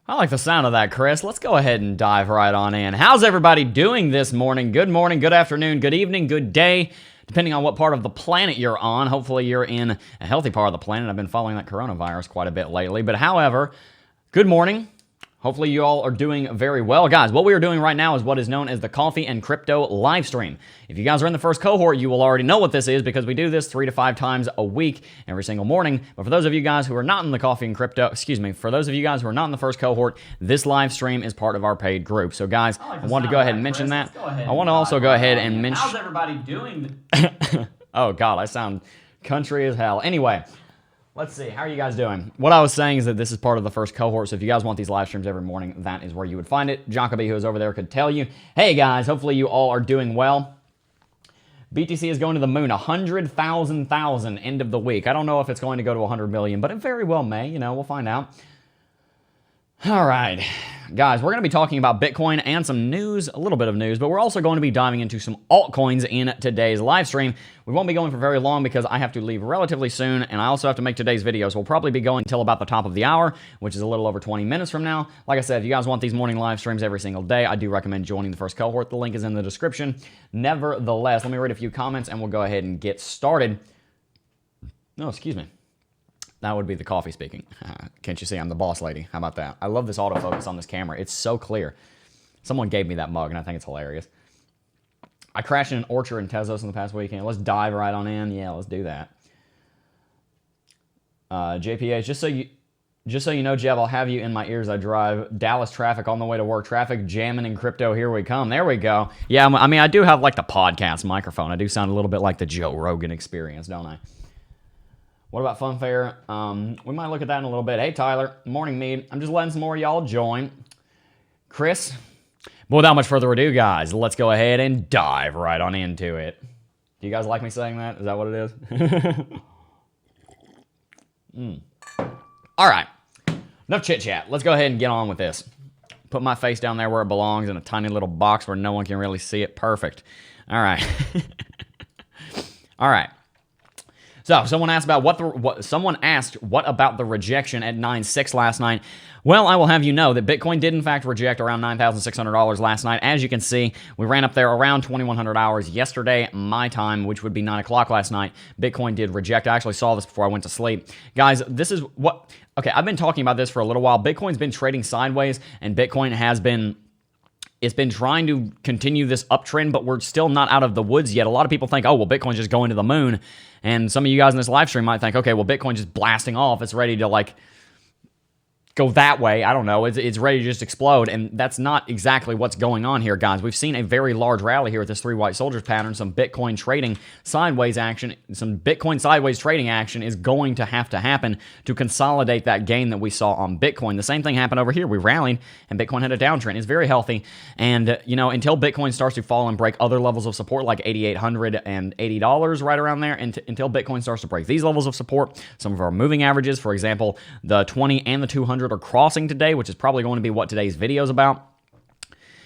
I like the sound of that, Chris. Let's go ahead and dive right on in. How's everybody doing this morning? Good morning, good afternoon, good evening, good day, depending on what part of the planet you're on. Hopefully you're in a healthy part of the planet. I've been following that coronavirus quite a bit lately. But however, good morning. Hopefully you all are doing very well. Guys, what we are doing right now is what is known as the Coffee and Crypto live stream. If you guys are in the first cohort, you will already know what this is because we do this 3 to 5 times a week every single morning. But for those of you guys who are not in the Coffee and Crypto, for those of you guys who are not in the first cohort, this live stream is part of our paid group. So guys, I wanted to go ahead and mention that. I want to also go ahead and mention... How's everybody doing? Oh God, I sound country as hell. Anyway... Let's see, how are you guys doing? What I was saying is that this is part of the first cohort, so if you guys want these live streams every morning, that is where you would find it. Jacoby, who is over there, could tell you. Hey guys, hopefully you all are doing well. BTC is going to the moon, 100,000 end of the week. I don't know if it's going to go to 100 million, but it very well may, we'll find out. All right, guys, we're going to be talking about Bitcoin and some news, a little bit of news, but we're also going to be diving into some altcoins in today's live stream. We won't be going for very long because I have to leave relatively soon, and I also have to make today's video, so we'll probably be going until about the top of the hour, which is a little over 20 minutes from now. Like I said, if you guys want these morning live streams every single day, I do recommend joining the first cohort. The link is in the description. Nevertheless, let me read a few comments, and we'll go ahead and get started. No, excuse me. That would be the coffee speaking. Can't you see I'm the boss lady? How about that? I love this autofocus on this camera. It's so clear. Someone gave me that mug, and I think it's hilarious. I crashed in an orchard in Tezos in the past weekend. Let's dive right on in. Yeah, let's do that. JPH, just so you know, Jeb, I'll have you in my ears. I drive Dallas traffic on the way to work. Traffic jamming in crypto. Here we come. There we go. Yeah, I mean, I do have like the podcast microphone. I do sound a little bit like the Joe Rogan experience, don't I? What about Funfair? We might look at that in a little bit. Hey, Tyler. Morning, Mead. I'm just letting some more of y'all join. Chris? But without much further ado, guys, let's go ahead and dive right on into it. Do you guys like me saying that? Is that what it is? All right. Enough chit-chat. Let's go ahead and get on with this. Put my face down there where it belongs in a tiny little box where no one can really see it. Perfect. All right. All right. So, someone asked about what about the rejection at 9.6 last night. Well, I will have you know that Bitcoin did in fact reject around $9,600 last night. As you can see, we ran up there around 2,100 hours yesterday, my time, which would be 9 o'clock last night. Bitcoin did reject. I actually saw this before I went to sleep. Guys, this is what... Okay, I've been talking about this for a little while. Bitcoin's been trading sideways, and Bitcoin has been... It's been trying to continue this uptrend, but we're still not out of the woods yet. A lot of people think, oh, well, Bitcoin's just going to the moon. And some of you guys in this live stream might think, okay, well, Bitcoin's just blasting off. It's ready to, like, go that way. I don't know. It's ready to just explode. And that's not exactly what's going on here, guys. We've seen a very large rally here with this 3 white soldiers pattern. Some Bitcoin trading sideways action. Some Bitcoin sideways trading action is going to have to happen to consolidate that gain that we saw on Bitcoin. The same thing happened over here. We rallied, and Bitcoin had a downtrend. It's very healthy. And, until Bitcoin starts to fall and break other levels of support, like $8,880 right around there, until Bitcoin starts to break these levels of support, some of our moving averages, for example, the 20 and the 200 are crossing today, which is probably going to be what today's video is about.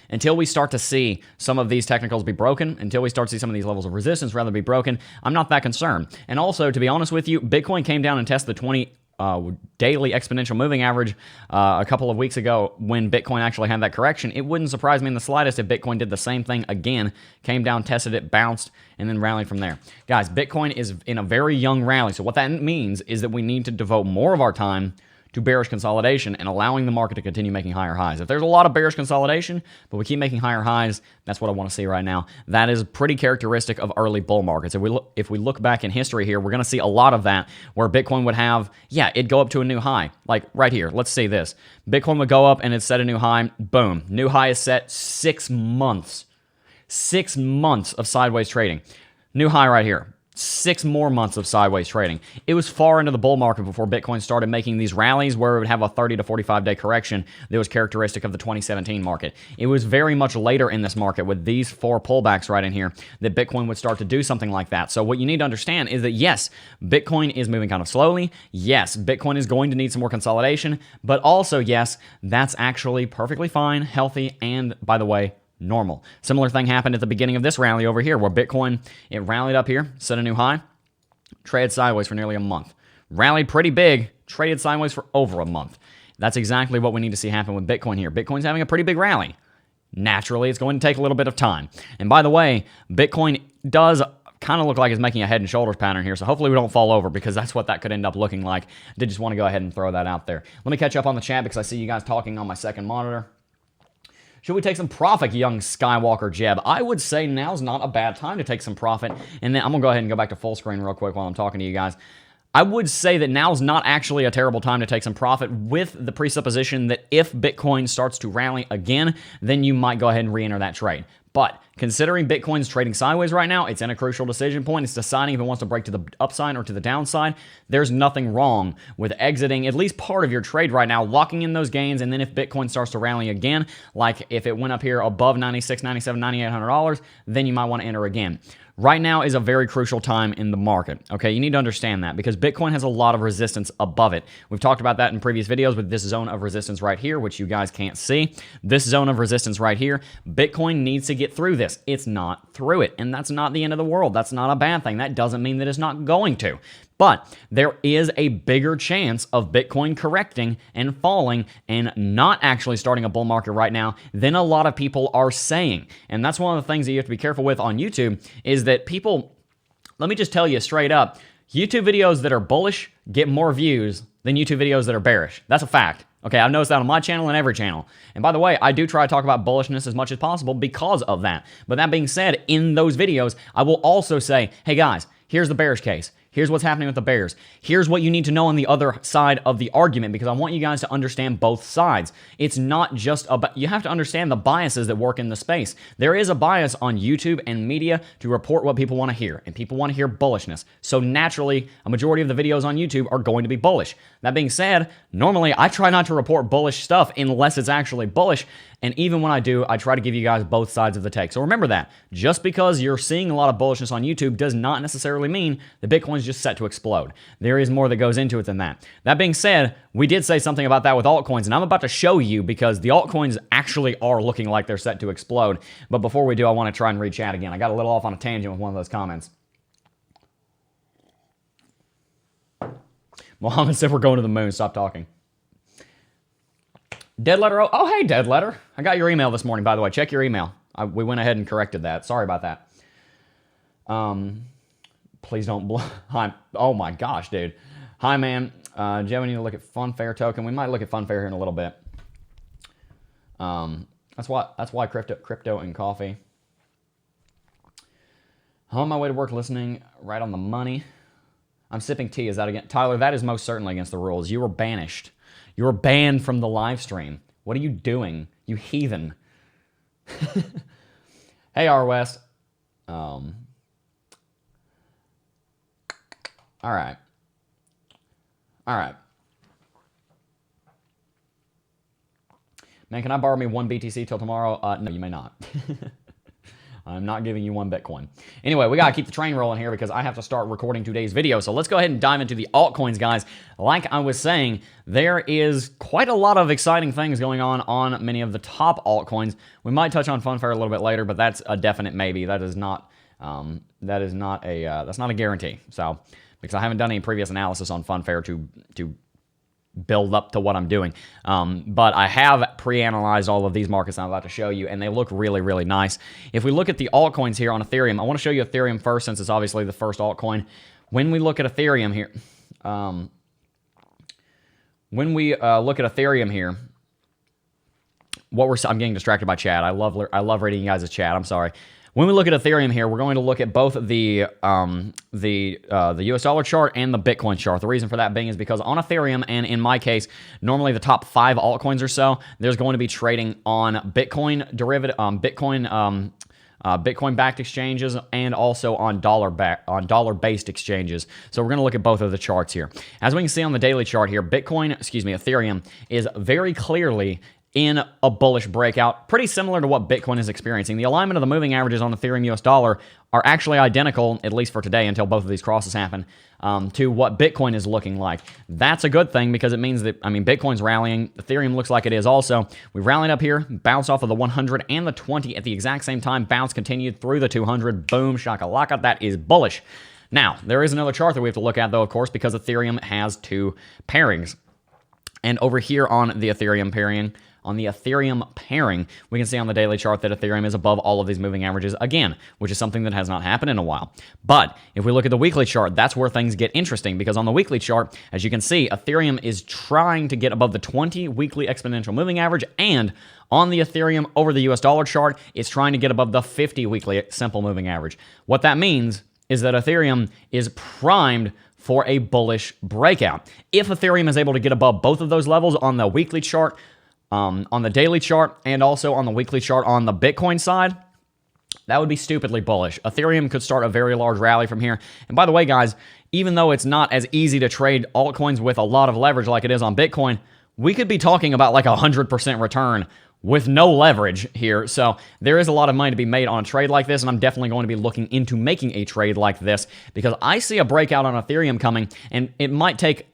Until we start to see some of these technicals be broken, until we start to see some of these levels of resistance rather be broken, I'm not that concerned. And also, to be honest with you, Bitcoin came down and tested the 20 daily exponential moving average a couple of weeks ago when Bitcoin actually had that correction. It wouldn't surprise me in the slightest if Bitcoin did the same thing again, came down, tested it, bounced, and then rallied from there. Guys, Bitcoin is in a very young rally. So what that means is that we need to devote more of our time to bearish consolidation and allowing the market to continue making higher highs. If there's a lot of bearish consolidation, but we keep making higher highs, that's what I want to see right now. That is pretty characteristic of early bull markets. If we look back in history here, we're going to see a lot of that where Bitcoin would have, it'd go up to a new high. Like right here, let's see this. Bitcoin would go up and it'd set a new high. Boom. New high is set 6 months. 6 months of sideways trading. New high right here. 6 more months of sideways trading. It was far into the bull market before Bitcoin started making these rallies where it would have a 30 to 45 day correction that was characteristic of the 2017 market. It was very much later in this market with these 4 pullbacks right in here that Bitcoin would start to do something like that. So what you need to understand is that yes, Bitcoin is moving kind of slowly. Yes, Bitcoin is going to need some more consolidation, but also yes, that's actually perfectly fine, healthy, and by the way, normal. Similar thing happened at the beginning of this rally over here where Bitcoin, it rallied up here, set a new high, traded sideways for nearly a month. Rallied pretty big, traded sideways for over a month. That's exactly what we need to see happen with Bitcoin here. Bitcoin's having a pretty big rally. Naturally, it's going to take a little bit of time. And by the way, Bitcoin does kind of look like it's making a head and shoulders pattern here, so hopefully we don't fall over, because that's what that could end up looking like. I did just want to go ahead and throw that out there. Let me catch up on the chat because I see you guys talking on my second monitor. Should we take some profit, young Skywalker Jeb? I would say now's not a bad time to take some profit. And then I'm going to go ahead and go back to full screen real quick while I'm talking to you guys. I would say that now's not actually a terrible time to take some profit, with the presupposition that if Bitcoin starts to rally again, then you might go ahead and re-enter that trade. But considering Bitcoin's trading sideways right now, it's in a crucial decision point. It's deciding if it wants to break to the upside or to the downside. There's nothing wrong with exiting at least part of your trade right now, locking in those gains, and then if Bitcoin starts to rally again, like if it went up here above $96, $97, $9,800, then you might want to enter again. Right now is a very crucial time in the market, okay? You need to understand that, because Bitcoin has a lot of resistance above it. We've talked about that in previous videos with this zone of resistance right here, which you guys can't see. This zone of resistance right here, Bitcoin needs to get through this. It's not through it, and that's not the end of the world. That's not a bad thing. That doesn't mean that it's not going to. But there is a bigger chance of Bitcoin correcting and falling and not actually starting a bull market right now than a lot of people are saying. And that's one of the things that you have to be careful with on YouTube, is that people, let me just tell you straight up, YouTube videos that are bullish get more views than YouTube videos that are bearish. That's a fact. Okay, I've noticed that on my channel and every channel. And by the way, I do try to talk about bullishness as much as possible because of that. But that being said, in those videos, I will also say, hey guys, here's the bearish case. Here's what's happening with the bears. Here's what you need to know on the other side of the argument, because I want you guys to understand both sides. It's not just about, you have to understand the biases that work in the space. There is a bias on YouTube and media to report what people want to hear, and people want to hear bullishness. So naturally, a majority of the videos on YouTube are going to be bullish. That being said, normally I try not to report bullish stuff unless it's actually bullish. And even when I do, I try to give you guys both sides of the take. So remember that. Just because you're seeing a lot of bullishness on YouTube does not necessarily mean that Bitcoin's just set to explode. There is more that goes into it than that. That being said, we did say something about that with altcoins, and I'm about to show you, because the altcoins actually are looking like they're set to explode. But before we do, I want to try and read chat again. I got a little off on a tangent with one of those comments. Mohammed said we're going to the moon. Stop talking. Dead letter. Oh, hey, dead letter. I got your email this morning, by the way. Check your email. We went ahead and corrected that. Sorry about that. Please don't Hi. Oh my gosh, dude. Hi, man. Joe, we need to look at Funfair token. We might look at Funfair here in a little bit. That's why crypto and coffee. I'm on my way to work, listening right on the money. I'm sipping tea. Is that again? Tyler, that is most certainly against the rules. You were banished. You were banned from the live stream. What are you doing, you heathen? Hey, R West. All right. Man, can I borrow me one BTC till tomorrow? No, you may not. I'm not giving you one Bitcoin. Anyway, we got to keep the train rolling here because I have to start recording today's video. So let's go ahead and dive into the altcoins, guys. Like I was saying, there is quite a lot of exciting things going on many of the top altcoins. We might touch on Funfair a little bit later, but that's a definite maybe. That's not a guarantee. So, because I haven't done any previous analysis on Funfair to build up to what I'm doing. But I have pre-analyzed all of these markets I'm about to show you, and they look really, really nice. If we look at the altcoins here on Ethereum, I want to show you Ethereum first since it's obviously the first altcoin. When we look at Ethereum here, I'm getting distracted by chat. I love reading you guys' chat. I'm sorry. When we look at Ethereum here, we're going to look at both the US dollar chart and the Bitcoin chart. The reason for that being is because on Ethereum, and in my case, normally the top 5 altcoins or so, there's going to be trading on Bitcoin derivative, Bitcoin-backed exchanges, and also on dollar-based exchanges. So we're going to look at both of the charts here. As we can see on the daily chart here, Ethereum is very clearly in a bullish breakout, pretty similar to what Bitcoin is experiencing. The alignment of the moving averages on Ethereum US dollar are actually identical, at least for today until both of these crosses happen, to what Bitcoin is looking like. That's a good thing because it means that, Bitcoin's rallying. Ethereum looks like it is also. We rallied up here, bounced off of the 100 and the 20 at the exact same time. Bounce continued through the 200. Boom, shakalaka. That is bullish. Now, there is another chart that we have to look at, though, of course, because Ethereum has 2 pairings. And over here on the Ethereum pairing, we can see on the daily chart that Ethereum is above all of these moving averages again, which is something that has not happened in a while. But if we look at the weekly chart, that's where things get interesting, because on the weekly chart, as you can see, Ethereum is trying to get above the 20 weekly exponential moving average, and on the Ethereum over the US dollar chart, it's trying to get above the 50 weekly simple moving average. What that means is that Ethereum is primed for a bullish breakout. If Ethereum is able to get above both of those levels on the weekly chart, on the daily chart, and also on the weekly chart on the Bitcoin side, that would be stupidly bullish. Ethereum could start a very large rally from here. And by the way, guys, even though it's not as easy to trade altcoins with a lot of leverage like it is on Bitcoin, we could be talking about like 100% return with no leverage here. So there is a lot of money to be made on a trade like this, and I'm definitely going to be looking into making a trade like this, because I see a breakout on Ethereum coming, and it might take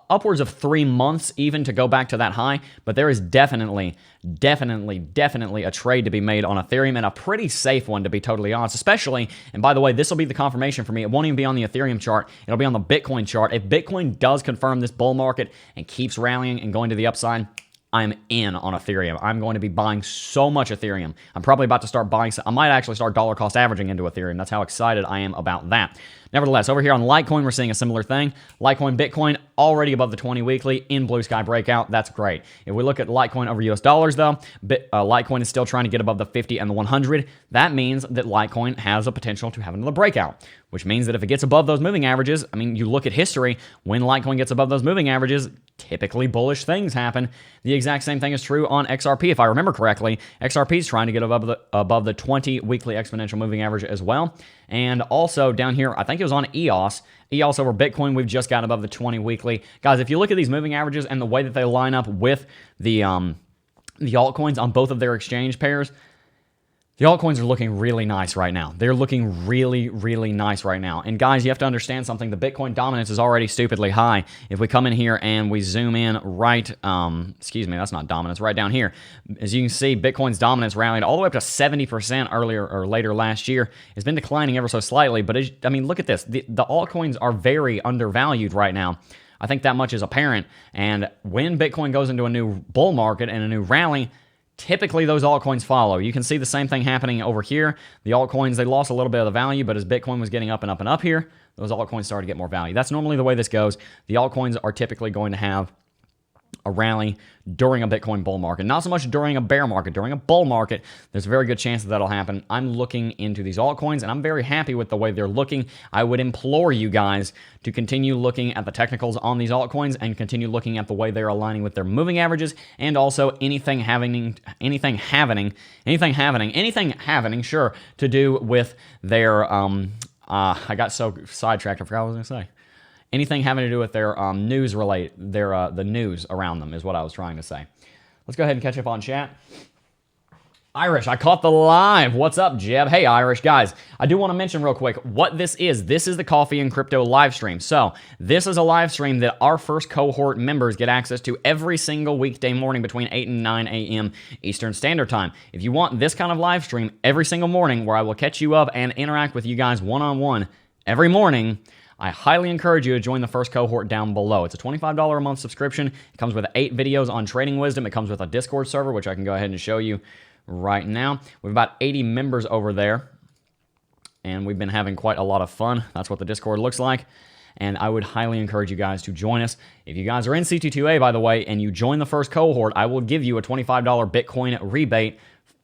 upwards of 3 months even to go back to that high, but there is definitely a trade to be made on Ethereum, and a pretty safe one, to be totally honest, especially, and by the way, this will be the confirmation for me. It won't even be on the Ethereum chart. It'll be on the Bitcoin chart. If Bitcoin does confirm this bull market and keeps rallying and going to the upside, I'm in on Ethereum. I'm going to be buying so much Ethereum. I'm probably about to start buying. I might actually start dollar cost averaging into Ethereum. That's how excited I am about that. Nevertheless, over here on Litecoin, we're seeing a similar thing. Litecoin, Bitcoin, already above the 20 weekly in blue sky breakout. That's great. If we look at Litecoin over US dollars, though, Litecoin is still trying to get above the 50 and the 100. That means that Litecoin has a potential to have another breakout, which means that if it gets above those moving averages, I mean, you look at history, when Litecoin gets above those moving averages, typically bullish things happen. The exact same thing is true on XRP. If I remember correctly, XRP is trying to get above the 20 weekly exponential moving average as well. And also down here, I think it was on EOS over Bitcoin, we've just gotten above the 20 weekly. Guys, if you look at these moving averages and the way that they line up with the altcoins on both of their exchange pairs, the altcoins are looking really nice right now. They're looking really, really nice right now. And guys, you have to understand something. The Bitcoin dominance is already stupidly high. If we come in here and we zoom in right, excuse me, that's not dominance, right down here. As you can see, Bitcoin's dominance rallied all the way up to 70% earlier or later last year. It's been declining ever so slightly, but I mean, look at this. The altcoins are very undervalued right now. I think that much is apparent. And when Bitcoin goes into a new bull market and a new rally, typically those altcoins follow. You can see the same thing happening over here. The altcoins, they lost a little bit of the value, but as Bitcoin was getting up and up and up here, those altcoins started to get more value. That's normally the way this goes. The altcoins are typically going to have a rally during a Bitcoin bull market. Not so much during a bear market. During a bull market, there's a very good chance that that'll happen. I'm looking into these altcoins, and I'm very happy with the way they're looking. I would implore you guys to continue looking at the technicals on these altcoins and continue looking at the way they're aligning with their moving averages, and also anything having, sure, to do with their, I got so sidetracked, I forgot what I was going to say. Anything having to do with their news the news around them is what I was trying to say. Let's go ahead and catch up on chat. Irish, I caught the live. What's up, Jeb? Hey, Irish. Guys, I do want to mention real quick what this is. This is the Coffee and Crypto live stream. So this is a live stream that our first cohort members get access to every single weekday morning between 8 and 9 a.m. Eastern Standard Time. If you want this kind of live stream every single morning where I will catch you up and interact with you guys one-on-one every morning, I highly encourage you to join the first cohort down below. It's a $25 a month subscription. It comes with 8 videos on trading wisdom. It comes with a Discord server, which I can go ahead and show you right now. We have about 80 members over there, and we've been having quite a lot of fun. That's what the Discord looks like, and I would highly encourage you guys to join us. If you guys are in CT2A, by the way, and you join the first cohort, I will give you a $25 Bitcoin rebate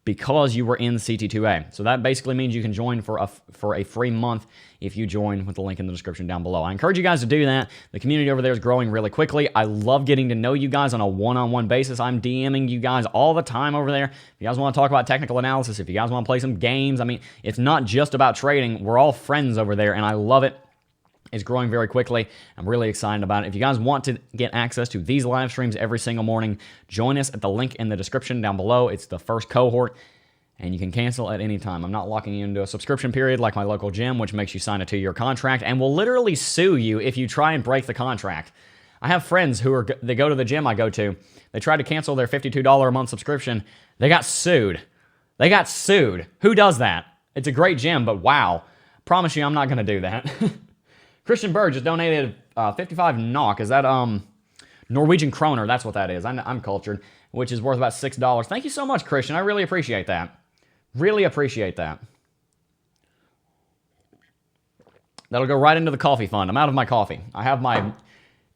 because you were in CT2A. So that basically means you can join for a free month if you join with the link in the description down below. I encourage you guys to do that. The community over there is growing really quickly. I love getting to know you guys on a one-on-one basis. I'm DMing you guys all the time over there. If you guys want to talk about technical analysis, if you guys want to play some games, I mean, it's not just about trading. We're all friends over there, and I love it. It's growing very quickly. I'm really excited about it. If you guys want to get access to these live streams every single morning, join us at the link in the description down below. It's the first cohort, and you can cancel at any time. I'm not locking you into a subscription period like my local gym, which makes you sign a 2-year contract and will literally sue you if you try and break the contract. I have friends they go to the gym I go to. They tried to cancel their $52 a month subscription. They got sued. They got sued. Who does that? It's a great gym, but wow. Promise you I'm not going to do that. Christian Bird just donated 55 NOK. Is that Norwegian kroner, that's what that is. I'm cultured, which is worth about $6. Thank you so much, Christian. I really appreciate that. Really appreciate that. That'll go right into the coffee fund. I'm out of my coffee. I have my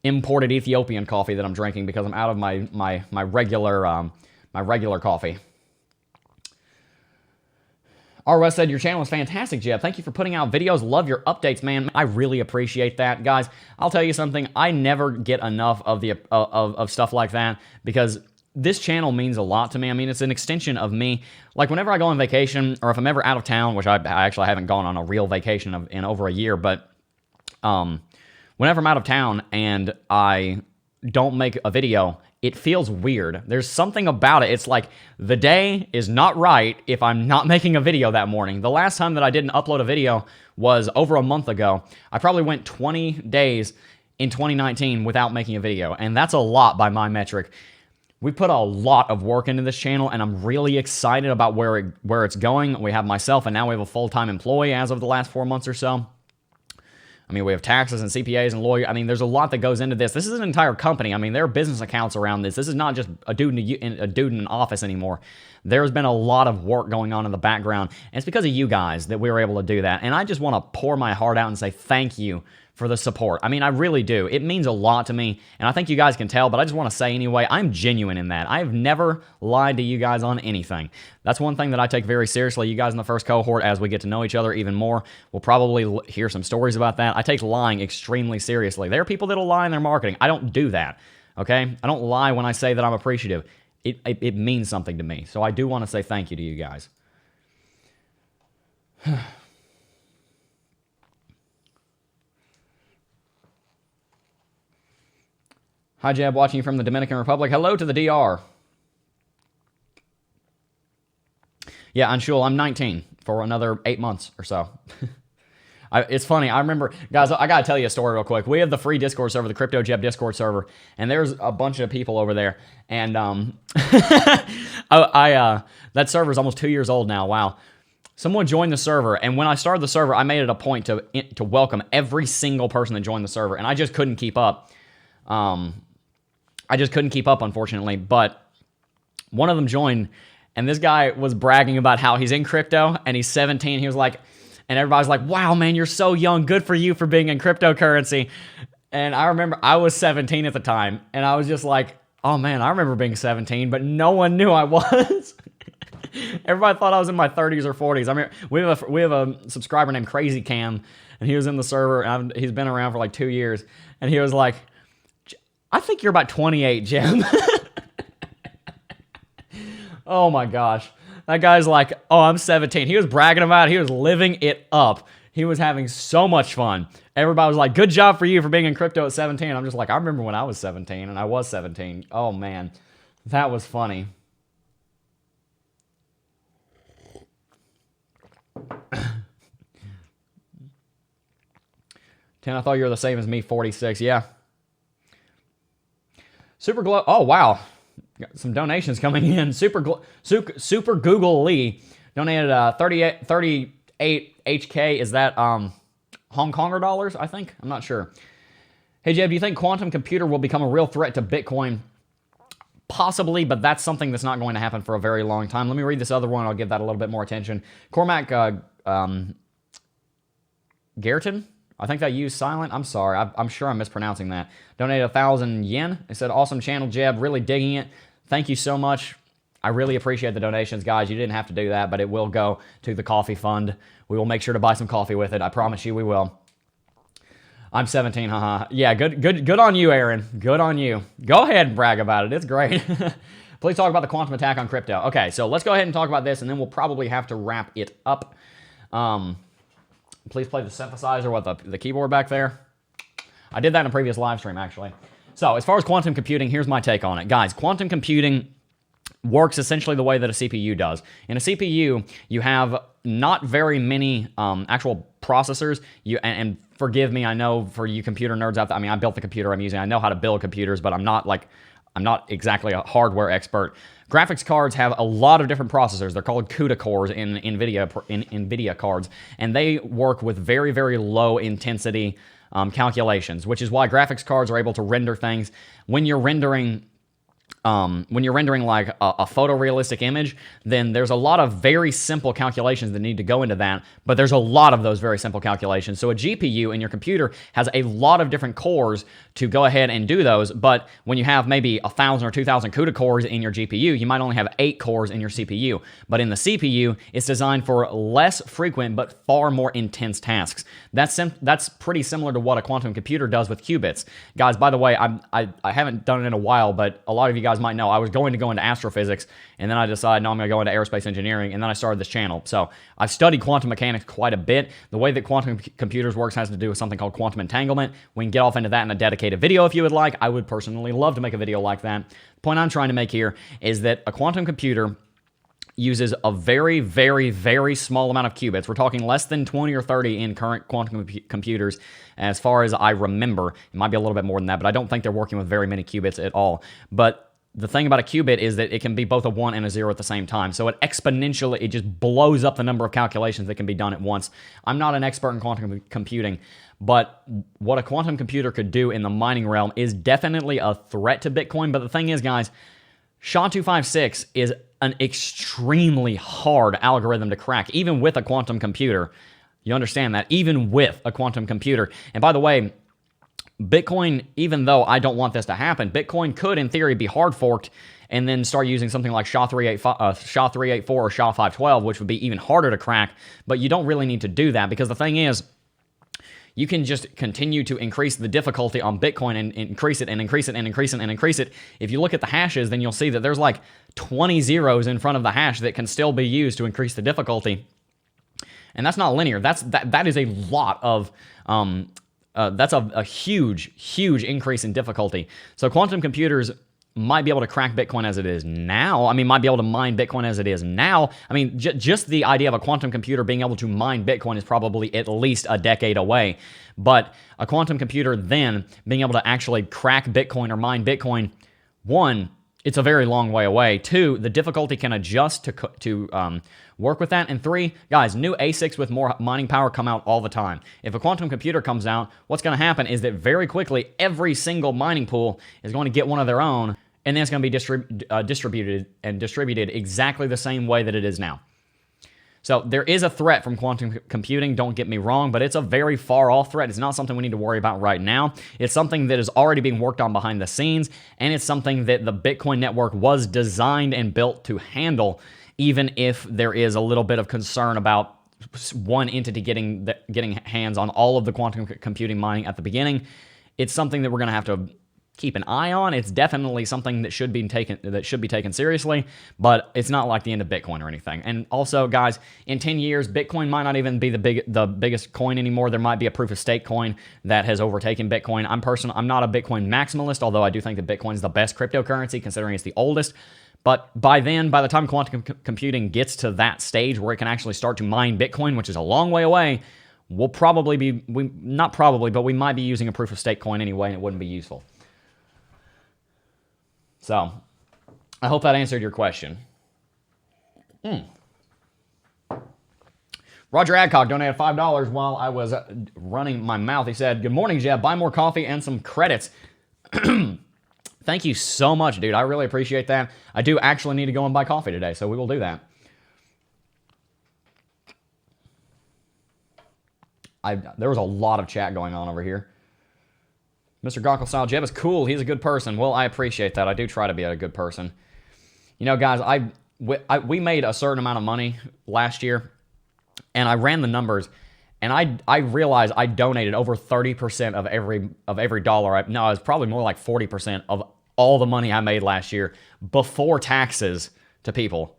imported Ethiopian coffee that I'm drinking because I'm out of my regular coffee. RS said, your channel is fantastic, Jeb. Thank you for putting out videos. Love your updates, man. I really appreciate that. Guys, I'll tell you something. I never get enough of the of stuff like that because this channel means a lot to me. I mean, it's an extension of me. Like, whenever I go on vacation or if I'm ever out of town, which I actually haven't gone on a real vacation in over a year, but whenever I'm out of town and I don't make a video, it feels weird. There's something about it. It's like the day is not right if I'm not making a video that morning. The last time that I didn't upload a video was over a month ago. I probably went 20 days in 2019 without making a video, and that's a lot by my metric. We put a lot of work into this channel, and I'm really excited about where it's going. We have myself, and now we have a full-time employee as of the last 4 months or so. I mean, we have taxes and CPAs and lawyers. I mean, there's a lot that goes into this. This is an entire company. I mean, there are business accounts around this. This is not just a dude in an office anymore. There's been a lot of work going on in the background, and it's because of you guys that we were able to do that. And I just want to pour my heart out and say thank you for the support. I mean, I really do. It means a lot to me, and I think you guys can tell, but I just want to say anyway, I'm genuine in that. I have never lied to you guys on anything. That's one thing that I take very seriously. You guys in the first cohort, as we get to know each other even more, we'll probably hear some stories about that. I take lying extremely seriously. There are people that'll lie in their marketing. I don't do that, okay? I don't lie when I say that I'm appreciative. It means something to me, so I do want to say thank you to you guys. Hi, Jeb, watching you from the Dominican Republic. Hello to the DR. Yeah, Anshul, I'm 19 for another 8 months or so. It's funny. I remember, guys, I got to tell you a story real quick. We have the free Discord server, the Crypto Jeb Discord server, and there's a bunch of people over there. And that server is almost 2 years old now. Wow. Someone joined the server, and when I started the server, I made it a point to welcome every single person that joined the server, and I just couldn't keep up. Unfortunately, but one of them joined, and this guy was bragging about how he's in crypto, and he's 17. He was like, and everybody's like, wow, man, you're so young. Good for you for being in cryptocurrency. And I remember I was 17 at the time, and I was just like, oh, man, I remember being 17, but no one knew I was. Everybody thought I was in my 30s or 40s. I mean, we have a subscriber named Crazy Cam, and he was in the server, and he's been around for like 2 years, and he was like, I think you're about 28, Jim. Oh my gosh. That guy's like, oh, I'm 17. He was bragging about it. He was living it up. He was having so much fun. Everybody was like, good job for you for being in crypto at 17. I'm just like, I remember when I was 17, and I was 17. Oh, man. That was funny. Ten, I thought you were the same as me, 46. Yeah. Super Glow. Oh, wow. Got some donations coming in. Super Google Lee donated 38 HK. Is that Hong Konger dollars, I think? I'm not sure. Hey, Jeb, do you think quantum computer will become a real threat to Bitcoin? Possibly, but that's something that's not going to happen for a very long time. Let me read this other one. I'll give that a little bit more attention. Cormac Gerton? I think that used silent. I'm sorry. I'm sure I'm mispronouncing that. Donated 1,000 yen. It said, awesome channel, Jeb. Really digging it. Thank you so much. I really appreciate the donations, guys. You didn't have to do that, but it will go to the coffee fund. We will make sure to buy some coffee with it. I promise you we will. I'm 17, haha. Yeah, good on you, Aaron. Good on you. Go ahead and brag about it. It's great. Please talk about the quantum attack on crypto. Okay, so let's go ahead and talk about this, and then we'll probably have to wrap it up. Please play the synthesizer with the keyboard back there. I did that in a previous live stream, actually. So as far as quantum computing, here's my take on it. Guys, quantum computing works essentially the way that a CPU does. In a CPU, you have not very many actual processors. And forgive me, I know for you computer nerds out there, I mean, I built the computer I'm using. I know how to build computers, but I'm not exactly a hardware expert. Graphics cards have a lot of different processors. They're called CUDA cores in NVIDIA cards, and they work with very, very low intensity calculations, which is why graphics cards are able to render things when you're rendering like a photorealistic image. Then there's a lot of very simple calculations that need to go into that, but there's a lot of those very simple calculations. So a GPU in your computer has a lot of different cores to go ahead and do those, but when you have maybe 1,000 or 2,000 CUDA cores in your GPU, you might only have 8 cores in your CPU. But in the CPU, it's designed for less frequent but far more intense tasks. That's pretty similar to what a quantum computer does with qubits. Guys, by the way, I haven't done it in a while, but a lot of you guys might know I was going to go into astrophysics, and then I decided, no, I'm going to go into aerospace engineering, and then I started this channel. So I've studied quantum mechanics quite a bit. The way that quantum computers works has to do with something called quantum entanglement. We can get off into that in a dedicated video if you would like. I would personally love to make a video like that. The point I'm trying to make here is that a quantum computer uses a very, very, very small amount of qubits. We're talking less than 20 or 30 in current quantum computers, as far as I remember. It might be a little bit more than that, but I don't think they're working with very many qubits at all. But the thing about a qubit is that it can be both a 1 and a 0 at the same time. So it just blows up the number of calculations that can be done at once. I'm not an expert in quantum computing, but what a quantum computer could do in the mining realm is definitely a threat to Bitcoin. But the thing is, guys, SHA-256 is an extremely hard algorithm to crack, even with a quantum computer. You understand that? Even with a quantum computer. And by the way, Bitcoin, even though I don't want this to happen, Bitcoin could, in theory, be hard forked and then start using something like SHA-384 or SHA-512, which would be even harder to crack. But you don't really need to do that, because the thing is, you can just continue to increase the difficulty on Bitcoin and increase it and increase it and increase it and increase it. If you look at the hashes, then you'll see that there's like 20 zeros in front of the hash that can still be used to increase the difficulty. And that's not linear. That is a lot of that's a huge increase in difficulty. So quantum computers might be able to crack Bitcoin as it is now. I mean, might be able to mine Bitcoin as it is now. I mean, just the idea of a quantum computer being able to mine Bitcoin is probably at least a decade away. But a quantum computer then being able to actually crack Bitcoin or mine Bitcoin, one, it's a very long way away. Two, the difficulty can adjust to work with that. And three, guys, new ASICs with more mining power come out all the time. If a quantum computer comes out, what's going to happen is that very quickly, every single mining pool is going to get one of their own, and then it's going to be distributed exactly the same way that it is now. So there is a threat from quantum computing, don't get me wrong, but it's a very far-off threat. It's not something we need to worry about right now. It's something that is already being worked on behind the scenes, and it's something that the Bitcoin network was designed and built to handle, even if there is a little bit of concern about one entity getting hands on all of the quantum computing mining at the beginning. It's something that we're going to have to keep an eye on. It's definitely something that should be taken seriously, but it's not like the end of Bitcoin or anything. And also, guys, in 10 years, Bitcoin might not even be the biggest coin anymore. There might be a proof of stake coin that has overtaken Bitcoin. I'm not a Bitcoin maximalist, although I do think that Bitcoin is the best cryptocurrency considering it's the oldest. But by the time quantum computing gets to that stage where it can actually start to mine Bitcoin, which is a long way away, we might be using a proof of stake coin anyway, and it wouldn't be useful. So, I hope that answered your question. Roger Adcock donated $5 while I was running my mouth. He said, "Good morning, Jeb. Buy more coffee and some credits." Thank you so much, dude. I really appreciate that. I do actually need to go and buy coffee today, so we will do that. There was a lot of chat going on over here. Mr. Gawkle Style, Jeb is cool. He's a good person. Well, I appreciate that. I do try to be a good person. You know, guys, we made a certain amount of money last year, and I ran the numbers, and I realized I donated over 30% of every dollar. No, it was probably more like 40% of all the money I made last year before taxes to people.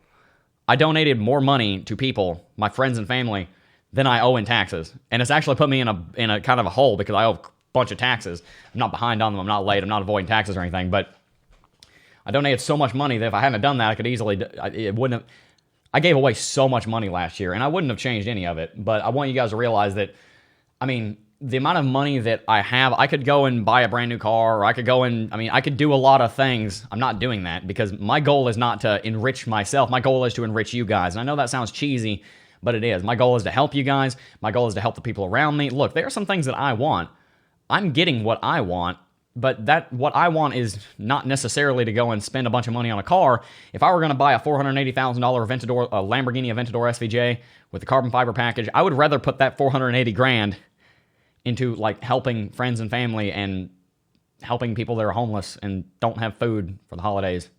I donated more money to people, my friends and family, than I owe in taxes, and it's actually put me in a kind of a hole because I owe bunch of taxes. I'm not behind on them. I'm not late. I'm not avoiding taxes or anything. But I donated so much money that if I hadn't done that, I could easily. It wouldn't have. I gave away so much money last year, and I wouldn't have changed any of it. But I want you guys to realize that, I mean, the amount of money that I have, I could go and buy a brand new car, or I could go and, I could do a lot of things. I'm not doing that because my goal is not to enrich myself. My goal is to enrich you guys. And I know that sounds cheesy, but it is. My goal is to help you guys. My goal is to help the people around me. Look, there are some things that I want. I'm getting what I want, but what I want is not necessarily to go and spend a bunch of money on a car. If I were going to buy a $480,000 Aventador, a Lamborghini Aventador SVJ with the carbon fiber package, I would rather put that 480 grand into like helping friends and family and helping people that are homeless and don't have food for the holidays.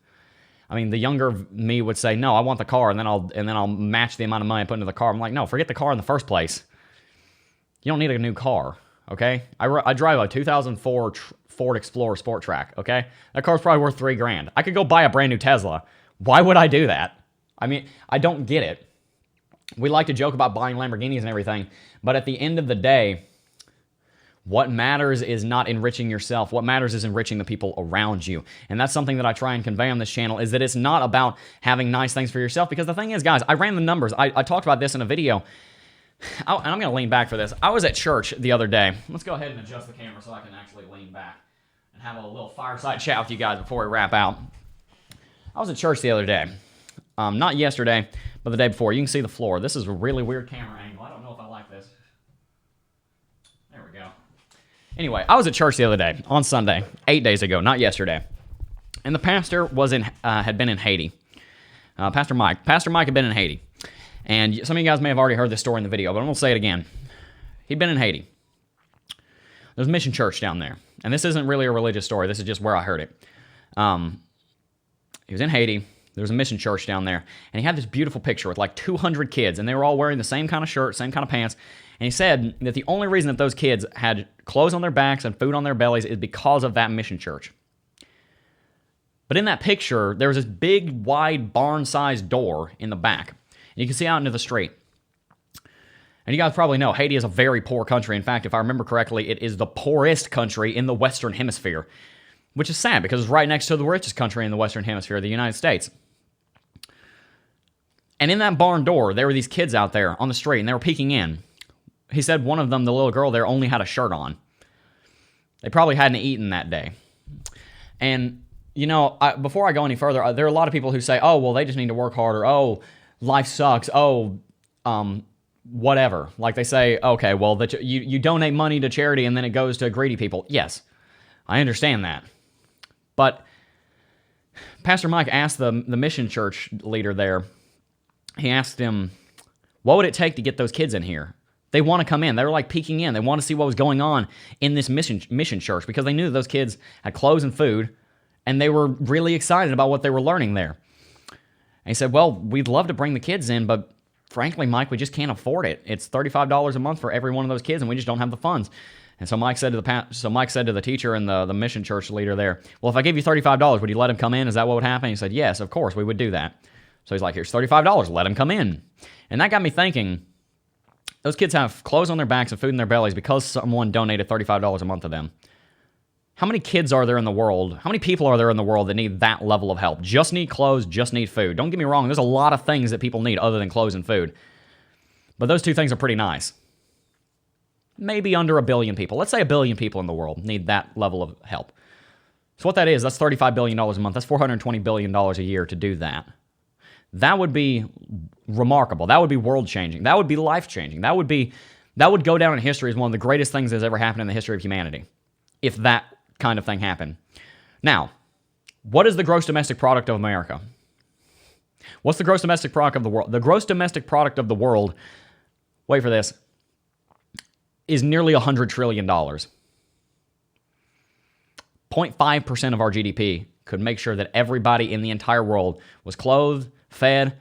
I mean, the younger me would say, no, I want the car, and then I'll match the amount of money I put into the car. I'm like, no, forget the car in the first place. You don't need a new car, okay? I drive a 2004 Ford Explorer Sport Track, okay? That car's probably worth $3,000. I could go buy a brand new Tesla. Why would I do that? I mean, I don't get it. We like to joke about buying Lamborghinis and everything, but at the end of the day, what matters is not enriching yourself. What matters is enriching the people around you. And that's something that I try and convey on this channel, is that it's not about having nice things for yourself. Because the thing is, guys, I ran the numbers. I talked about this in a video. And I'm going to lean back for this. I was at church the other day. Let's go ahead and adjust the camera so I can actually lean back and have a little fireside chat with you guys before we wrap out. I was at church the other day. Not yesterday, but the day before. You can see the floor. This is a really weird camera angle. I don't know if I like this. There we go. Anyway, I was at church the other day, on Sunday, 8 days ago, not yesterday. And the pastor had been in Haiti. Pastor Mike had been in Haiti. And some of you guys may have already heard this story in the video, but I'm going to say it again. He'd been in Haiti. There's a mission church down there. And this isn't really a religious story. This is just where I heard it. He was in Haiti. There was a mission church down there. And he had this beautiful picture with like 200 kids. And they were all wearing the same kind of shirt, same kind of pants. And he said that the only reason that those kids had clothes on their backs and food on their bellies is because of that mission church. But in that picture, there was this big, wide, barn-sized door in the back. And you can see out into the street. And you guys probably know, Haiti is a very poor country. In fact, if I remember correctly, it is the poorest country in the Western Hemisphere. Which is sad, because it's right next to the richest country in the Western Hemisphere, the United States. And in that barn door, there were these kids out there on the street, and they were peeking in. He said one of them, the little girl there, only had a shirt on. They probably hadn't eaten that day. And, you know, before I go any further, there are a lot of people who say, oh, well, they just need to work harder. Oh, life sucks. Oh, whatever. Like they say, okay, well, you donate money to charity and then it goes to greedy people. Yes, I understand that. But Pastor Mike asked the mission church leader there, he asked him, what would it take to get those kids in here? They want to come in. They were like peeking in. They want to see what was going on in this mission church because they knew that those kids had clothes and food, and they were really excited about what they were learning there. And he said, well, we'd love to bring the kids in, but frankly, Mike, we just can't afford it. It's $35 a month for every one of those kids, and we just don't have the funds. And so Mike said to the teacher and the mission church leader there, well, if I gave you $35, would you let him come in? Is that what would happen? He said, yes, of course, we would do that. So he's like, here's $35, let him come in. And that got me thinking, those kids have clothes on their backs and food in their bellies because someone donated $35 a month to them. How many kids are there in the world? How many people are there in the world that need that level of help? Just need clothes, just need food. Don't get me wrong, there's a lot of things that people need other than clothes and food. But those two things are pretty nice. Maybe under 1 billion people. Let's say 1 billion people in the world need that level of help. So what that is, that's $35 billion a month. That's $420 billion a year to do that. That would be remarkable. That would be world-changing. That would be life-changing. That would go down in history as one of the greatest things that's ever happened in the history of humanity, if that kind of thing happened. Now, what is the gross domestic product of America? What's the gross domestic product of the world? The gross domestic product of the world, wait for this, is nearly $100 trillion. 0.5% of our GDP could make sure that everybody in the entire world was clothed, fed.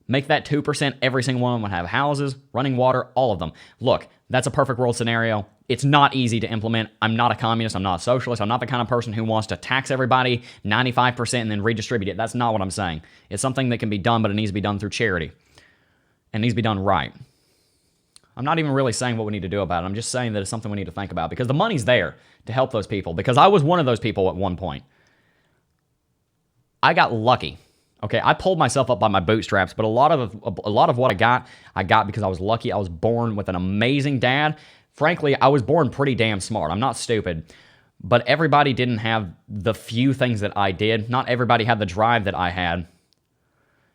Make that 2%, every single one of them would have houses, running water, all of them. Look, that's a perfect world scenario. It's not easy to implement. I'm not a communist. I'm not a socialist. I'm not the kind of person who wants to tax everybody 95% and then redistribute it. That's not what I'm saying. It's something that can be done, but it needs to be done through charity. And it needs to be done right. I'm not even really saying what we need to do about it. I'm just saying that it's something we need to think about because the money's there to help those people. Because I was one of those people at one point. I got lucky. Okay, I pulled myself up by my bootstraps, but a lot of what I got because I was lucky. I was born with an amazing dad. Frankly, I was born pretty damn smart. I'm not stupid, but everybody didn't have the few things that I did. Not everybody had the drive that I had,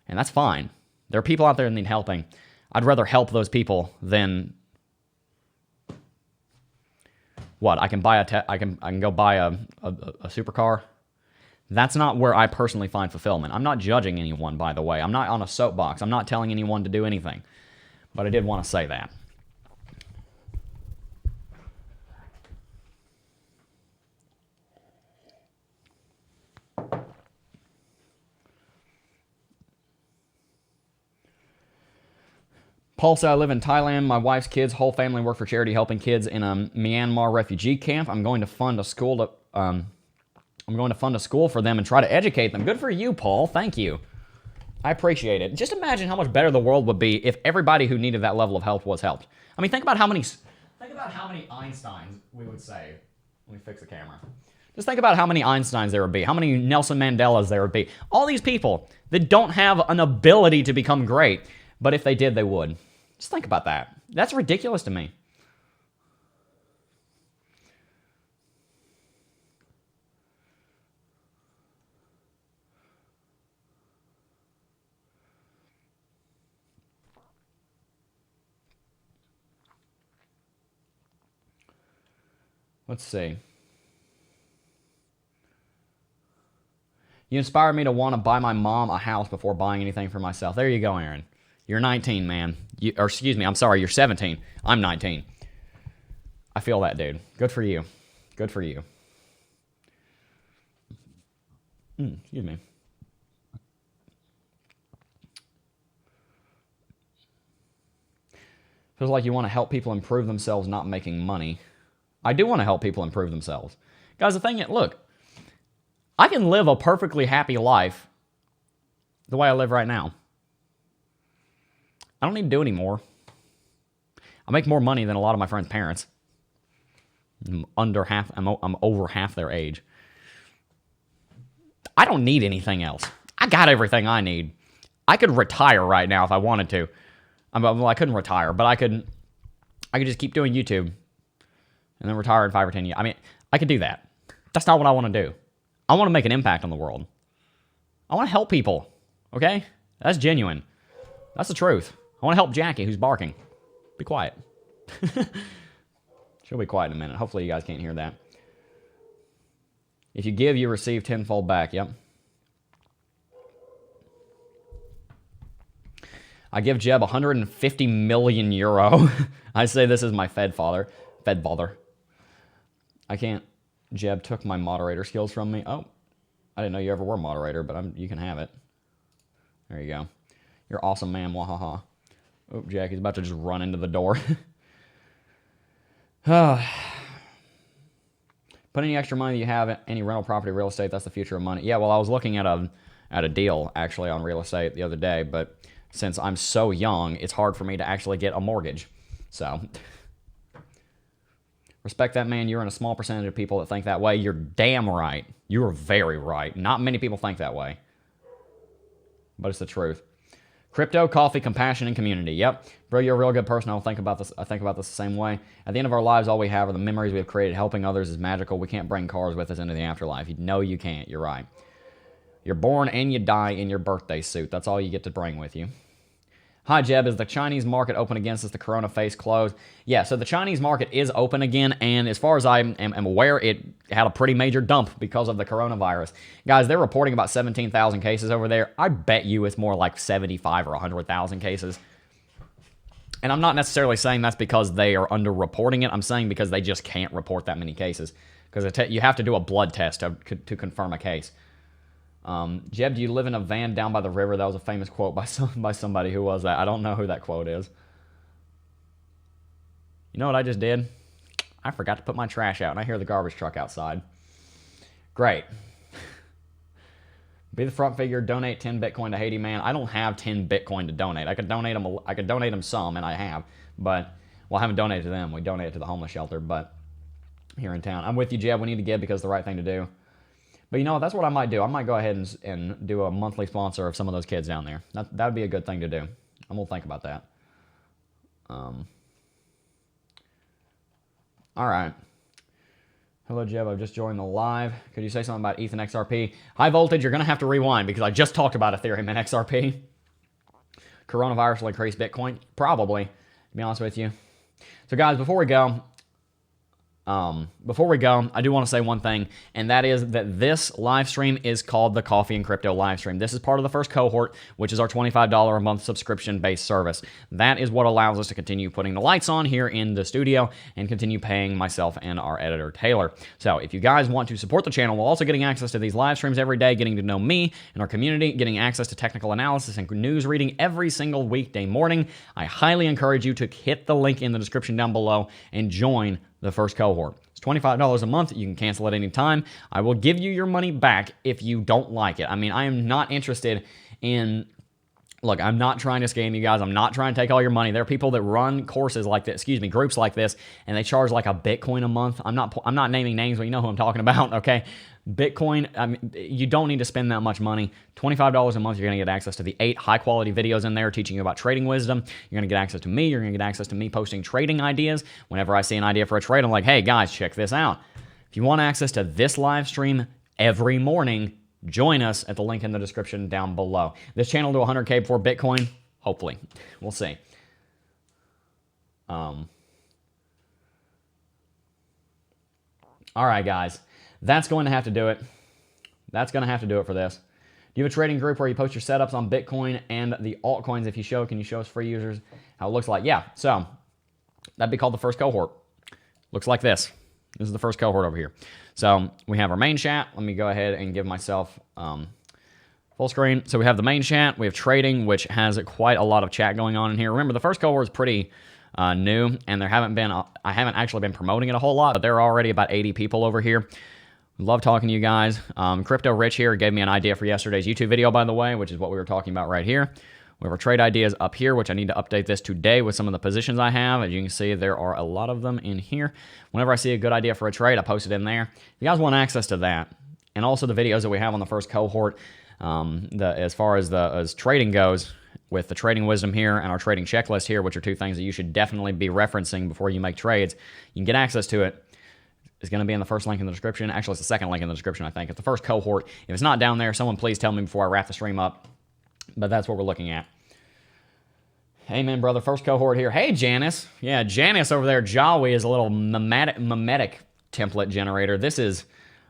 and that's fine. There are people out there that need helping. I'd rather help those people than what? I can buy I can go buy a supercar. That's not where I personally find fulfillment. I'm not judging anyone, by the way. I'm not on a soapbox. I'm not telling anyone to do anything. But I did want to say that. Paul said, I live in Thailand. My wife's kids' whole family work for charity helping kids in a Myanmar refugee camp. I'm going to fund a school for them and try to educate them. Good for you, Paul. Thank you. I appreciate it. Just imagine how much better the world would be if everybody who needed that level of help was helped. I mean, think about how many Einsteins we would save. Let me fix the camera. Just think about how many Einsteins there would be, how many Nelson Mandelas there would be. All these people that don't have an ability to become great, but if they did, they would. Just think about that. That's ridiculous to me. Let's see. You inspired me to want to buy my mom a house before buying anything for myself. There you go, Aaron. You're 19, man. Or excuse me, I'm sorry, you're 17. I'm 19. I feel that, dude. Good for you. Good for you. Excuse me. Feels like you want to help people improve themselves, not making money. I do want to help people improve themselves. Guys, the thing is, look, I can live a perfectly happy life the way I live right now. I don't need to do any more. I make more money than a lot of my friends' parents. I'm over half their age. I don't need anything else. I got everything I need. I could retire right now if I wanted to. Well, I couldn't retire, but I could just keep doing YouTube and then retire in 5 or 10 years. I mean, I could do that. That's not what I want to do. I want to make an impact on the world. I want to help people, okay? That's genuine. That's the truth. I want to help Jackie, who's barking. Be quiet. She'll be quiet in a minute. Hopefully you guys can't hear that. If you give, you receive tenfold back. Yep. I give Jeb 150 million euro. I say this is my Fed father. I can't. Jeb took my moderator skills from me. Oh, I didn't know you ever were moderator, but you can have it. There you go. You're awesome, man. Wahaha. Oh, Jackie's about to just run into the door. Put any extra money you have, any rental property, real estate, that's the future of money. Yeah, well, I was looking at a deal, actually, on real estate the other day, but since I'm so young, it's hard for me to actually get a mortgage. So, respect that, man. You're in a small percentage of people that think that way. You're damn right. You are very right. Not many people think that way. But it's the truth. Crypto, coffee, compassion, and community. Yep. Bro, you're a real good person. I think about this the same way. At the end of our lives, all we have are the memories we have created. Helping others is magical. We can't bring cars with us into the afterlife. No, you can't. You're right. You're born and you die in your birthday suit. That's all you get to bring with you. Hi, Jeb. Is the Chinese market open again since the corona phase closed? Yeah, so the Chinese market is open again, and as far as I am aware, it had a pretty major dump because of the coronavirus. Guys, they're reporting about 17,000 cases over there. I bet you it's more like 75 or 100,000 cases. And I'm not necessarily saying that's because they are underreporting it. I'm saying because they just can't report that many cases. Because you have to do a blood test to confirm a case. Jeb, do you live in a van down by the river? That was a famous quote by somebody. Who was that? I don't know who that quote is. You know what I just did? I forgot to put my trash out, and I hear the garbage truck outside. Great. Be the front figure. Donate 10 Bitcoin to Haiti, man. I don't have 10 Bitcoin to donate. I could donate them some, and I have. But, well, I haven't donated to them. We donated to the homeless shelter, but here in town. I'm with you, Jeb. We need to give because it's the right thing to do. But you know, that's what I might do. I might go ahead and do a monthly sponsor of some of those kids down there. That would be a good thing to do. I'm going to think about that. All right. Hello, Jeb. I've just joined the live. Could you say something about ETH and XRP? High voltage, you're going to have to rewind because I just talked about Ethereum and XRP. Coronavirus will increase Bitcoin? Probably, to be honest with you. So, guys, before we go, Before we go, I do want to say one thing, and that is that this live stream is called the Coffee and Crypto live stream. This is part of the first cohort, which is our $25 a month subscription-based service. That is what allows us to continue putting the lights on here in the studio and continue paying myself and our editor, Taylor. So if you guys want to support the channel while also getting access to these live streams every day, getting to know me and our community, getting access to technical analysis and news reading every single weekday morning, I highly encourage you to hit the link in the description down below and join the first cohort. It's $25 a month. You can cancel at any time. I will give you your money back if you don't like it. I mean, I am not interested in... Look, I'm not trying to scam you guys. I'm not trying to take all your money. There are people that run courses like this, groups like this, and they charge like a Bitcoin a month. I'm not naming names, but you know who I'm talking about, okay? Bitcoin, I mean, you don't need to spend that much money. $25 a month, you're going to get access to the 8 high-quality videos in there teaching you about trading wisdom. You're going to get access to me. You're going to get access to me posting trading ideas. Whenever I see an idea for a trade, I'm like, hey, guys, check this out. If you want access to this live stream every morning, join us at the link in the description down below. This channel to 100K before Bitcoin, hopefully. We'll see. All right, guys. That's going to have to do it. That's going to have to do it for this. Do you have a trading group where you post your setups on Bitcoin and the altcoins? If you show, can you show us free users how it looks like? Yeah, so that'd be called the first cohort. Looks like this. This is the first cohort over here. So we have our main chat. Let me go ahead and give myself full screen. So we have the main chat. We have trading, which has quite a lot of chat going on in here. Remember, the first cohort is pretty new, and I haven't actually been promoting it a whole lot, but there are already about 80 people over here. Love talking to you guys. Crypto Rich here gave me an idea for yesterday's YouTube video, by the way, which is what we were talking about right here. We have our trade ideas up here, which I need to update this today with some of the positions I have. As you can see, there are a lot of them in here. Whenever I see a good idea for a trade, I post it in there. If you guys want access to that, and also the videos that we have on the first cohort, as far as trading goes, with the trading wisdom here and our trading checklist here, which are 2 things that you should definitely be referencing before you make trades, you can get access to it. It's going to be in the first link in the description. Actually, it's the second link in the description, I think. It's the first cohort. If it's not down there, someone please tell me before I wrap the stream up. But that's what we're looking at. Amen, brother. First cohort here. Hey, Janice. Yeah, Janice over there, Jawi, is a little mimetic template generator. This is...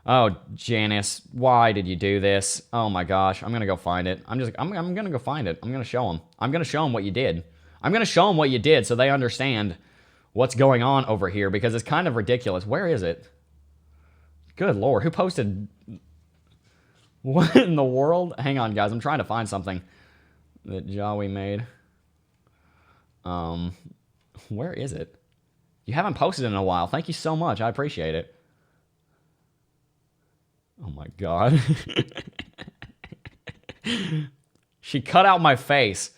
Oh, Janice, why did you do this? Oh, my gosh. I'm going to go find it. I'm going to go find it. I'm going to show them. I'm going to show them what you did. I'm going to show them what you did so they understand what's going on over here, because it's kind of ridiculous. Where is it? Good Lord. Who posted... What in the world? Hang on, guys. I'm trying to find something that Jawi made. Where is it? You haven't posted in a while. Thank you so much. I appreciate it. Oh my God. She cut out my face.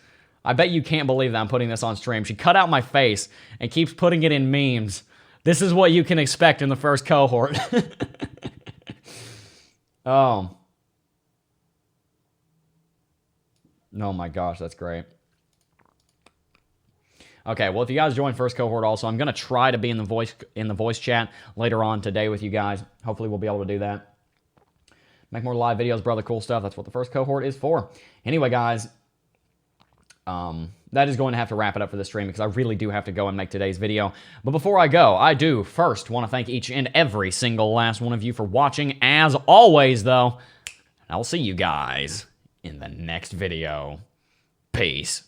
I bet you can't believe that I'm putting this on stream. She cut out my face and keeps putting it in memes. This is what you can expect in the first cohort. Oh. Oh my gosh, that's great. Okay, well, if you guys join first cohort also, I'm going to try to be in the voice chat later on today with you guys. Hopefully we'll be able to do that. Make more live videos, brother. Cool stuff. That's what the first cohort is for. Anyway, guys, that is going to have to wrap it up for this stream because I really do have to go and make today's video. But before I go, I do first want to thank each and every single last one of you for watching. As always, though, I'll see you guys in the next video. Peace.